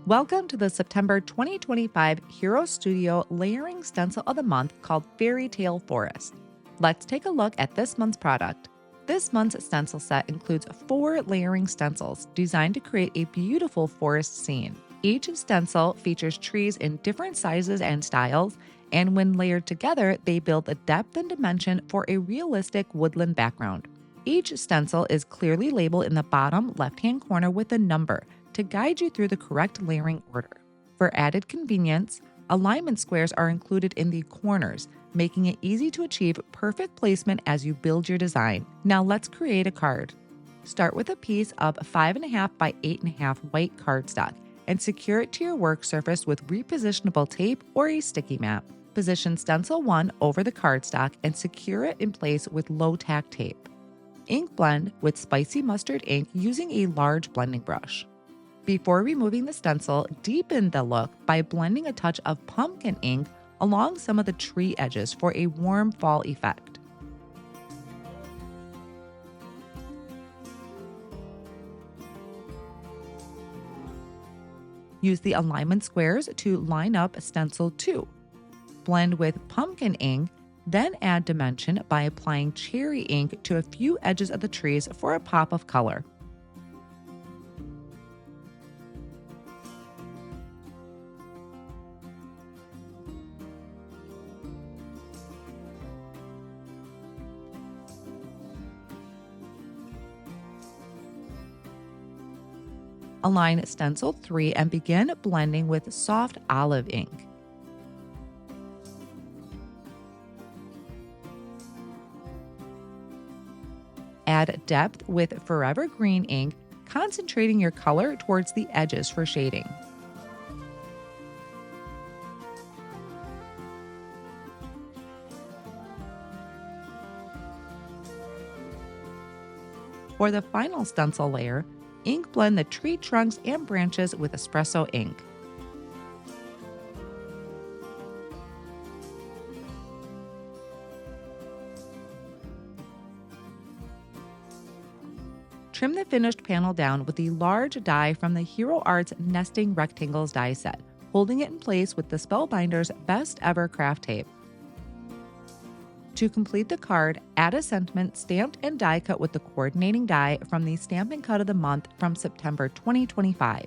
Welcome to the September 2025 Hero Studio Layering Stencil of the Month called Fairytale Forest. Let's take a look at this month's product. This month's stencil set includes 4 layering stencils designed to create a beautiful forest scene. Each stencil features trees in different sizes and styles, and when layered together, they build a depth and dimension for a realistic woodland background. Each stencil is clearly labeled in the bottom left-hand corner with a number to guide you through the correct layering order. For added convenience, alignment squares are included in the corners, making it easy to achieve perfect placement as you build your design. Now let's create a card. Start with a piece of 5.5 by 8.5 white cardstock and secure it to your work surface with repositionable tape or a sticky map. Position stencil 1 over the cardstock and secure it in place with low-tack tape. Ink blend with spicy mustard ink using a large blending brush. Before removing the stencil, deepen the look by blending a touch of pumpkin ink along some of the tree edges for a warm fall effect. Use the alignment squares to line up stencil 2. Blend with pumpkin ink, then add dimension by applying cherry ink to a few edges of the trees for a pop of color. Align stencil 3 and begin blending with soft olive ink. Add depth with forever green ink, concentrating your color towards the edges for shading. For the final stencil layer, ink blend the tree trunks and branches with espresso ink. Trim the finished panel down with the large die from the Hero Arts Nesting Rectangles die set, holding it in place with the Spellbinder's Best Ever craft tape. To complete the card, add a sentiment stamped and die cut with the coordinating die from the Stampin' Cut of the Month from September 2025.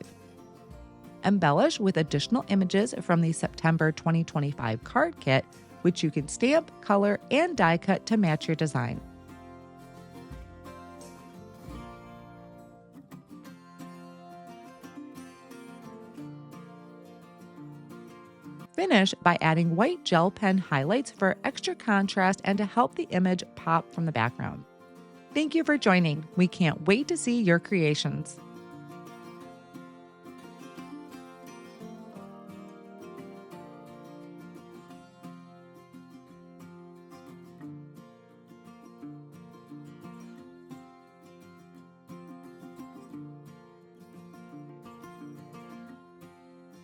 Embellish with additional images from the September 2025 card kit, which you can stamp, color, and die cut to match your design. Finish by adding white gel pen highlights for extra contrast and to help the image pop from the background. Thank you for joining. We can't wait to see your creations.